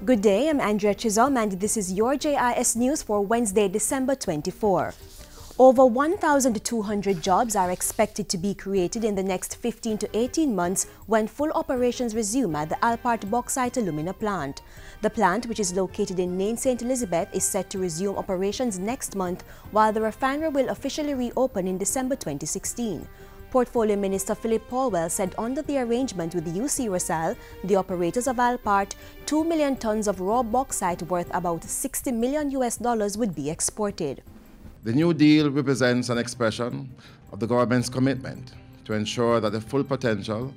Good day, I'm Andrea Chisholm and this is your JIS News for Wednesday, December 24. Over 1,200 jobs are expected to be created in the next 15 to 18 months when full operations resume at the Alpart Bauxite alumina plant. The plant, which is located in Nain St. Elizabeth, is set to resume operations next month, while the refinery will officially reopen in December 2016. Portfolio Minister Philip Paulwell said under the arrangement with the UC Rosal, the operators of Alpart, 2 million tons of raw bauxite worth about $60 million would be exported. The new deal represents an expression of the government's commitment to ensure that the full potential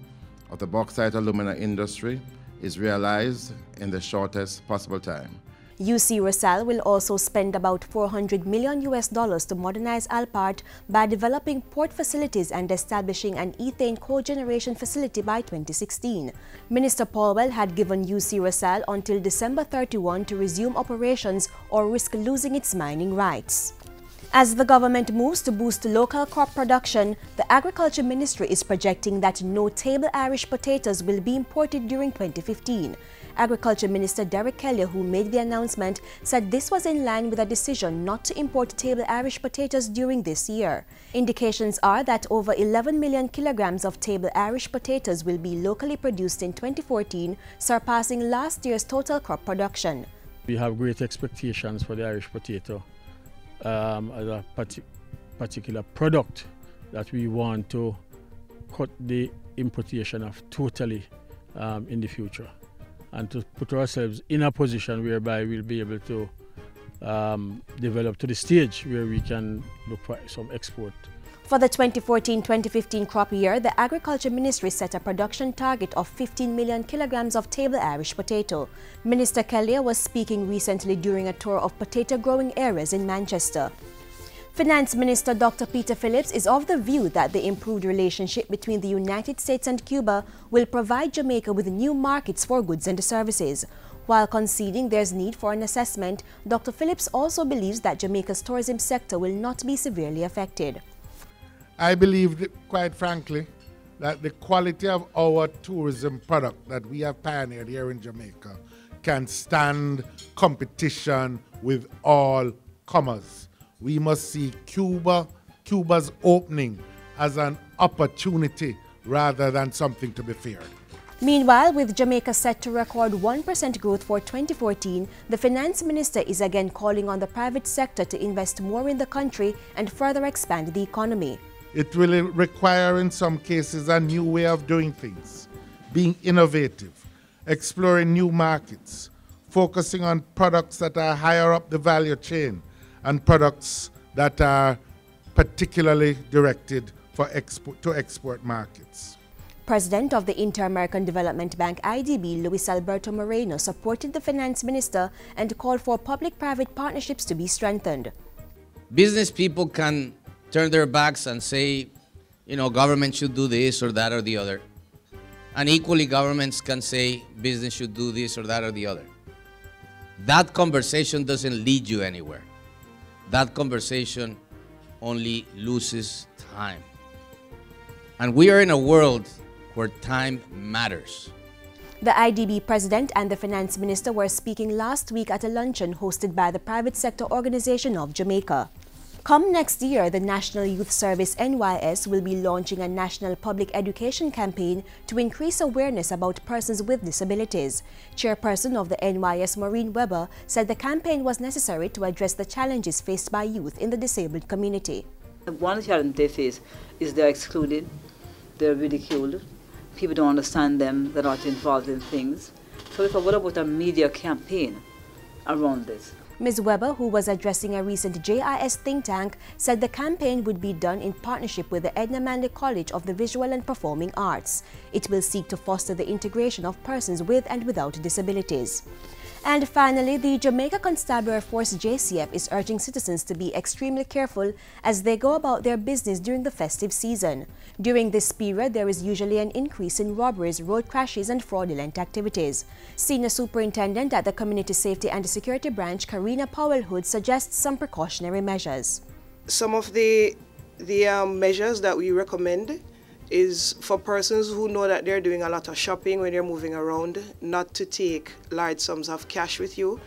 of the bauxite alumina industry is realized in the shortest possible time. UC Rosal will also spend about $400 million to modernize Alpart by developing port facilities and establishing an ethane cogeneration facility by 2016. Minister Paulwell had given UC Rosal until December 31 to resume operations or risk losing its mining rights. As the government moves to boost local crop production, the Agriculture Ministry is projecting that no table Irish potatoes will be imported during 2015. Agriculture Minister Derek Kelly, who made the announcement, said this was in line with a decision not to import table Irish potatoes during this year. Indications are that over 11 million kilograms of table Irish potatoes will be locally produced in 2014, surpassing last year's total crop production. We have great expectations for the Irish potato as a particular product that we want to cut the importation of totally in the future, and to put ourselves in a position whereby we'll be able to develop to the stage where we can look for some export. For the 2014-2015 crop year, the Agriculture Ministry set a production target of 15 million kilograms of table Irish potato. Minister Kelly was speaking recently during a tour of potato growing areas in Manchester. Finance Minister Dr. Peter Phillips is of the view that the improved relationship between the United States and Cuba will provide Jamaica with new markets for goods and services. While conceding there's need for an assessment, Dr. Phillips also believes that Jamaica's tourism sector will not be severely affected. I believe, quite frankly, that the quality of our tourism product that we have pioneered here in Jamaica can stand competition with all comers. We must see Cuba's opening as an opportunity rather than something to be feared. Meanwhile, with Jamaica set to record 1% growth for 2014, the Finance Minister is again calling on the private sector to invest more in the country and further expand the economy. It will require, in some cases, a new way of doing things, being innovative, exploring new markets, focusing on products that are higher up the value chain and products that are particularly directed for export markets. President of the Inter-American Development Bank IDB, Luis Alberto Moreno, supported the Finance Minister and called for public-private partnerships to be strengthened. Business people can turn their backs and say, government should do this or that or the other. And equally, governments can say business should do this or that or the other. That conversation doesn't lead you anywhere. That conversation only loses time. And we are in a world where time matters. The IDB President and the Finance Minister were speaking last week at a luncheon hosted by the Private Sector Organization of Jamaica. Come next year, the National Youth Service NYS will be launching a national public education campaign to increase awareness about persons with disabilities. Chairperson of the NYS, Maureen Weber, said the campaign was necessary to address the challenges faced by youth in the disabled community. One challenge they face is they're excluded, they're ridiculed, people don't understand them, they're not involved in things. So we thought, what about a media campaign around this? Ms. Weber, who was addressing a recent JIS think tank, said the campaign would be done in partnership with the Edna Manley College of the Visual and Performing Arts. It will seek to foster the integration of persons with and without disabilities. And finally, the Jamaica Constabulary Force JCF is urging citizens to be extremely careful as they go about their business during the festive season. During this period, there is usually an increase in robberies, road crashes, and fraudulent activities. Senior Superintendent at the Community Safety and Security Branch, Karina Powell-Hood, suggests some precautionary measures. Some of the measures that we recommend is for persons who know that they're doing a lot of shopping when they're moving around, not to take large sums of cash with you.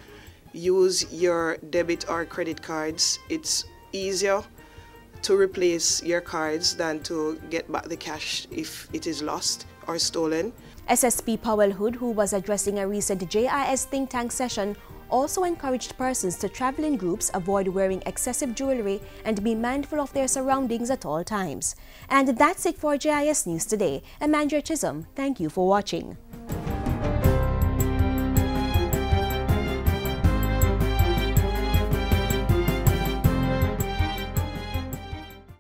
Use your debit or credit cards. It's easier to replace your cards than to get back the cash if it is lost or stolen. SSP Powell Hood, who was addressing a recent JIS think tank session, also encouraged persons to travel in groups, avoid wearing excessive jewelry, and be mindful of their surroundings at all times. And that's it for JIS News today. I'm Andrea Chisholm. Thank you for watching.